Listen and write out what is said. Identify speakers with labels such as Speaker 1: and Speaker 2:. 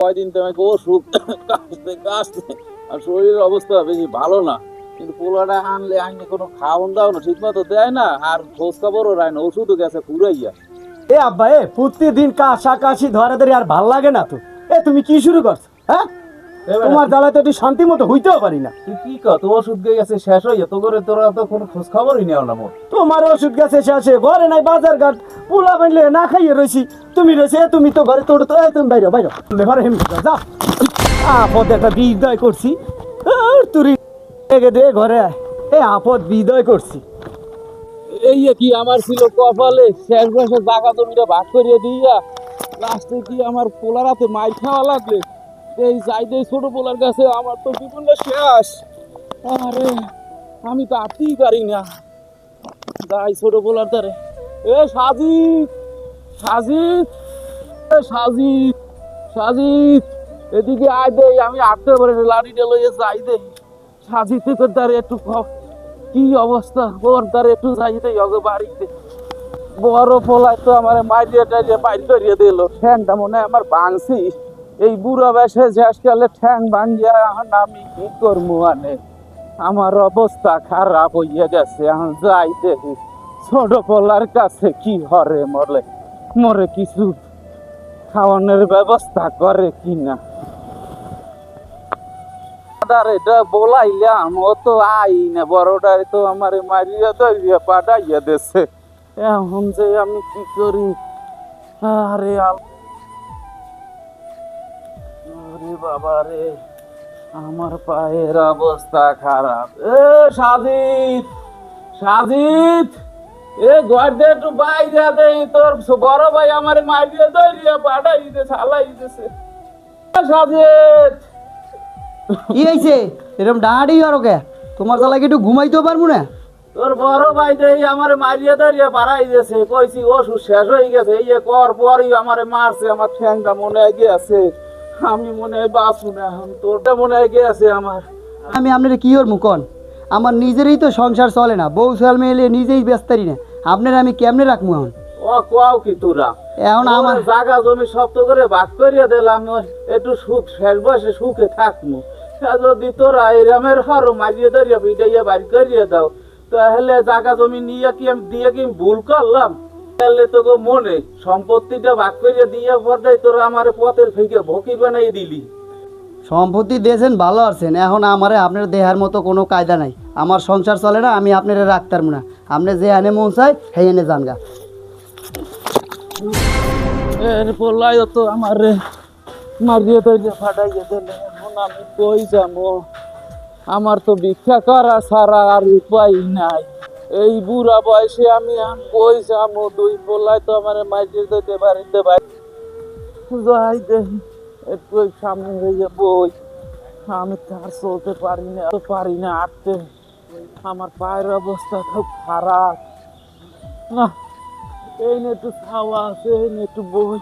Speaker 1: কয়দিন তোমাকে ওষুধ কাশতে কাশতে আর শরীরের অবস্থা বেশি ভালো না, কিন্তু পোলাটা আনলে আইনে কোনো খাওয়ান দাও না, ঠিক মতো দেয় না, আর খোঁজ খবরও রায় না, ওষুধও গেছে ঘুরাইয়া।
Speaker 2: এ আব্বা প্রতিদিন কাশি ধরে ধরে আর ভাল লাগে না তো। তুমি কি শুরু করছো? হ্যাঁ, তোমার জ্বালাতে একটু শান্তি মতো হইতেও পারি না।
Speaker 1: তুই কি কর, তোর ওষুধ গেছে শেষ হইয়া, তো করে তোরা তো কোনো খোঁজ খবরই নেও না মোর।
Speaker 2: তোমার ওষুধ গেছে শেষে, ঘরে নাই বাজার ঘাট, পোলা বানলে না খাইয়ে রয়েছি। তুমি রয়েছে, তুমি তো ঘরে তোর তো তুমি বাইরে বাইরে ঘরে হেম যা আপদ একটা বিদয় করছি। তুই দে ঘরে আয়, আপদ বিদয় করছি।
Speaker 1: এই কি আমার ছিল কপালে, শেষ বয়সে জায়গা জমিটা ভাগ করিয়ে দিয়া লাস্টে কি আমার পোলার হাতে মাইর খাওয়া লাগবে। এই যাইতে ছোট পোলার কাছে আমার তো জীবনটা শেষ। আরে আমি তো আটতেই পারি না, যাই ছোট পোলার দ্বারে। এ সাজিদ, সাজিদ, এ সাজিদ, সাজিদ, এদিকে আয় দে, আমি আটতে পারি না, লাঠিটা লইয়ে যাই দে। সাজিদ তোর দ্বারে একটু কি অবস্থা, ওর দ্বারে একটু যাইতে হবে বাড়িতে। বড় পোলায় তো আমার মাইরিয়া টাইরিয়া বাইর করিয়ে দিল, ঠ্যাংটা মনে হয় আমার ভাঙছি। এই বুড়া বয়সে শেষকালে ঠ্যাং ভাঙিয়া এখন আমি কি করবো, মানে আমার অবস্থা খারাপ হইয়া গেছে। এখন যাই দেখি ছোট পোলার কাছে কি হরে, মরে মরে কিছু খাওয়ানোর ব্যবস্থা করে কিনা। এটা বলাইলাম, ও তো আই না, বড়টাই তো আমার মারিয়া ধরিয়া পাঠাইয়া দেছে। এখন যে আমি কি করি, আরে আরে বাবা রে, আমার পায়ের অবস্থা খারাপ। এ সাজিদ, সাজিদ, এ ঘর দিয়ে একটু বাইরে দে, তোর বড় ভাই আমার মারিয়া ধরিয়া পাঠাই দিতেছে, হালাই দিতেছে। সাজিদ,
Speaker 2: কি হয়েছে এরকম ডাঁড়ি আর ওকে? তোমার জ্বালাকে একটু ঘুমাইতেও পারবো না?
Speaker 1: তোর বড় ভাই দেই আমার মারিয়া দাঁড়িয়ে বাড়াই দিয়েছে, কইছি ওষুধ শেষ হয়ে গেছে, এই কর পরই আমারে মারছে, আমার ঠ্যাংটা মনে হয় গিয়েছে, আমি মনে হয় বাঁচু না, এখন তোরটা মনে হয় গিয়েছে আমার।
Speaker 2: আমি আপনার কি ওর মুকন, আমার নিজেরই তো সংসার চলে না, বউ ছেলে মেয়ে নিজেই ব্যস্তারি না, আপনার আমি কেমনে রাখবো এখন?
Speaker 1: ও কোয়াও কি তোরা
Speaker 2: এখন আমার
Speaker 1: জায়গা জমি শক্ত করে ভাগ করিয়া দিলাম, একটু সুখ শেষ বয়সে সুখে থাকবো। যদি তোরা এরামের হরো মারিয়ে দাঁড়িয়ে পিটাইয়া বাড়ি করিয়ে দাও, তাহলে জায়গা জমি নিয়ে কি আমি দিয়ে কি ভুল করলাম? তাহলে তোকে মনে সম্পত্তিটা ভাগ করিয়া দিয়ে পর্যায়ে তোরা আমার পথের ফেঁকে ভকি বানাই দিলি।
Speaker 2: সম্পত্তি দিয়েছেন ভালো আছেন, এখন আমারে আপনার দেহার মতো কোনো কায়দা নাই, আমার সংসার চলে না, আমি আপনারা রাখতাম না, আপনি যে এনে মন চাই সেই এনে জানগা।
Speaker 1: এরপর লাই তো আমার মারিয়ে তৈরি ফাটাইয়ে দিলে, এখন আমি কই যাবো? আমার তো ভিক্ষা করা ছাড়া আর উপায় নাই। এই বুড়া বয়সে আমি কই যাবো? দুই পোলায় তো আমার মারিয়ে দিতে বাড়িতে যাই দেখি একটু সামনে হয়ে বই, আমি তো আর চলতে পারি না, তো পারি না হাঁটতে, আমার পায়ের অবস্থা খুব খারাপ। না, এই নিয়ে একটু খাওয়া আছে, এই নিয়ে একটু বই।